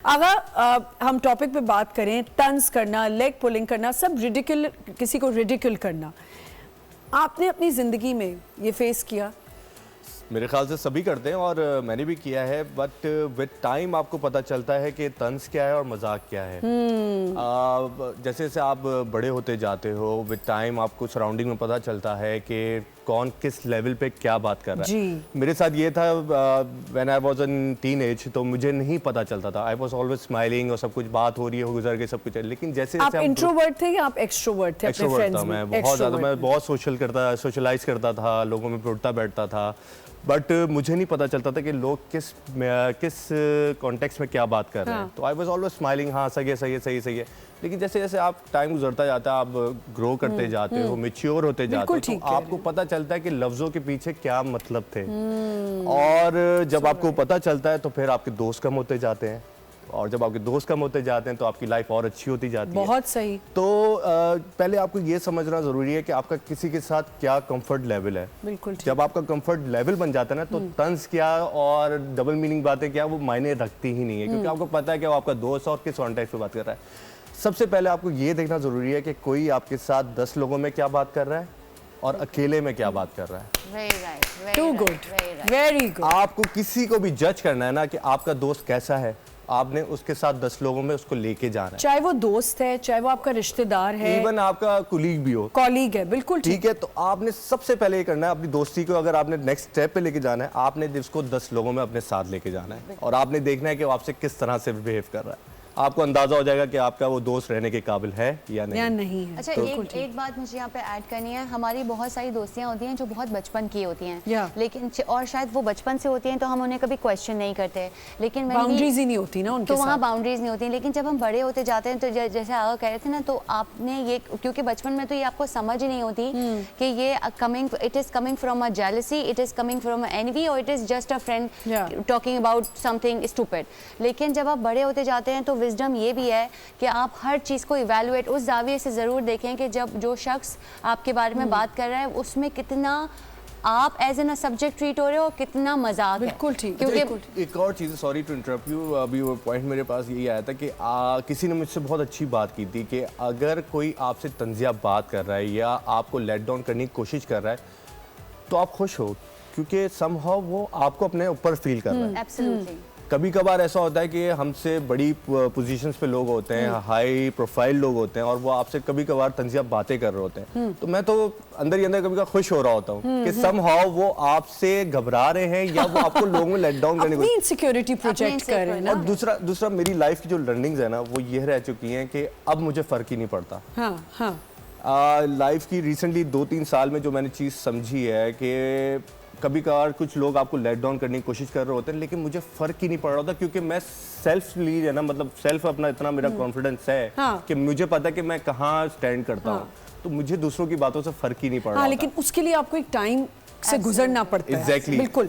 आगा हम टॉपिक पे बात करें, तंज करना, लेग पुलिंग करना, सब रिडिकुल, किसी को रिडिकुल करना, आपने अपनी ज़िंदगी में ये फेस किया? मेरे ख्याल से सभी करते हैं और मैंने भी किया है, बट विद टाइम आपको पता चलता है कि तंज क्या है और मजाक क्या है। जैसे जैसे आप बड़े होते जाते हो, विद टाइम आपको सराउंडिंग में पता चलता है कि कौन किस लेवल पे क्या बात कर रहा है। जी। मेरे साथ ये था when I was in teenage, तो मुझे नहीं पता चलता था। आई वाज ऑलवेज स्माइलिंग और सब कुछ बात हो रही है, गुजर गई सब कुछ है, लेकिन जैसे आप इंट्रोवर्ट थे या आप एक्सट्रोवर्ट थे? एक्सट्रोवर्ट था मैं, बहुत ज़्यादा। मैं बहुत सोशलाइज करता था, लोगों में उठता बैठता था, बट मुझे नहीं पता चलता था कि लोग किस कॉन्टेक्स्ट में क्या बात कर रहे हैं। तो आई वाज ऑलवेज स्माइलिंग, हाँ सही है। लेकिन जैसे जैसे आप टाइम गुजरता जाता है, आप ग्रो करते जाते हो, मैच्योर होते जाते हो, तो आपको पता चलता है कि लफ्ज़ों के पीछे क्या मतलब थे। और जब आपको पता चलता है तो फिर आपके दोस्त कम होते जाते हैं, और जब आपके दोस्त कम होते जाते हैं तो आपकी लाइफ और अच्छी होती जाती है। बहुत सही। तो पहले आपको ये समझना ज़रूरी है कि आपका किसी के साथ क्या कंफर्ट लेवल है। बिल्कुल। जब आपका कंफर्ट लेवल बन जाता है ना, तो तंज क्या और डबल मीनिंग बातें क्या, वो मायने रखती ही नहीं है, क्योंकि आपको पता है कि वो आपका दोस्त और किस कॉन्टेक्स्ट पे बात कर रहा है। सबसे पहले आपको ये देखना ज़रूरी है कि कोई आपके साथ 10 लोगों में क्या बात कर रहा है और अकेले में क्या बात कर रहा है। Too good, very good। आपको किसी को भी जज करना है ना कि आपका दोस्त कैसा है, आपने उसके साथ 10 लोगों में उसको लेके जाना है। चाहे वो दोस्त है, चाहे वो आपका रिश्तेदार है, इवन आपका कुलीग भी हो, कॉलीग है, बिल्कुल ठीक है। तो आपने सबसे पहले ये करना है, अपनी दोस्ती को अगर आपने नेक्स्ट स्टेप पे लेके जाना है, आपने उसको 10 लोगों में अपने साथ लेके जाना है, और आपने देखना है कि वो आपसे किस तरह से बिहेव कर रहा है। आपको अंदाजा हो जाएगा कि आपका वो दोस्त रहने के काबिल है या नहीं है। अच्छा, एक बात मुझे यहाँ पे ऐड करनी है। हमारी बहुत सारी दोस्तियाँ होती हैं जो बहुत बचपन की होती हैं, लेकिन और शायद वो बचपन से होती हैं तो हम उन्हें कभी क्वेश्चन नहीं करते, लेकिन बाउंड्रीज ही नहीं होती ना उनके साथ, तो वहाँ बाउंड्रीज नहीं होती। लेकिन जब हम बड़े होते जाते हैं तो जैसे आगा कह रहे थे ना, तो आपने ये, क्योंकि बचपन में तो ये आपको समझ ही नहीं होती कि ये it is coming from a jealousy, it is coming from a envy, और it is just a friend talking about something stupid. लेकिन जब आप बड़े होते जाते हैं तो विजडम ये भी है कि आप हर चीज़ को इवैल्यूएट उस जाविये से ज़रूर देखें कि जब जो शख्स आपके बारे में बात कर रहा है उसमें कितना आप एज एन सब्जेक्ट ट्रीट हो रहे हो, कितना मजाक है। बिल्कुल ठीक। क्योंकि एक और चीज़, सॉरी टू इंटरप्ट यू, अभी वो पॉइंट मेरे पास यही आया था कि किसी ने मुझसे बहुत अच्छी बात की थी कि अगर कोई आपसे तंजिया बात कर रहा है या आपको लेट डाउन करने की कोशिश कर रहा है तो आप खुश हो, क्योंकि समहाउ वो आपको अपने ऊपर फील कर रहा है। एब्सोल्युटली। कभी कभार ऐसा होता है कि हमसे बड़ी पोजीशंस पे लोग होते हैं, हाई प्रोफाइल लोग होते हैं, और वो आपसे कभी कभार तंजिया बातें कर रहे होते हैं, तो मैं तो अंदर ही अंदर कभी कभार खुश हो रहा होता हूँ कि समहाउ वो आपसे घबरा रहे हैं या वो आपको लोगों में लेट डाउन करने की इनसिक्योरिटी प्रोजेक्ट कर रहे हैं ना। और दूसरा मेरी लाइफ की जो लर्निंग्स है ना, वो ये रह चुकी हैं कि अब मुझे फर्क ही नहीं पड़ता। लाइफ की रिसेंटली 2-3 साल में जो मैंने चीज़ समझी है कि कभी कभार कुछ लोग आपको लेट डाउन करने की कोशिश कर रहे होते हैं, लेकिन मुझे फर्क ही नहीं पड़ रहा होता, क्योंकि मैं सेल्फ लीड है ना, मतलब सेल्फ अपना इतना मेरा कॉन्फिडेंस है कि मुझे पता है कि मैं कहाँ स्टैंड करता हूँ, तो मुझे दूसरों की बातों से फर्क ही नहीं पड़ रहा। लेकिन उसके लिए आपको एक टाइम से गुजरना पड़ता है। एग्जैक्टली। बिल्कुल।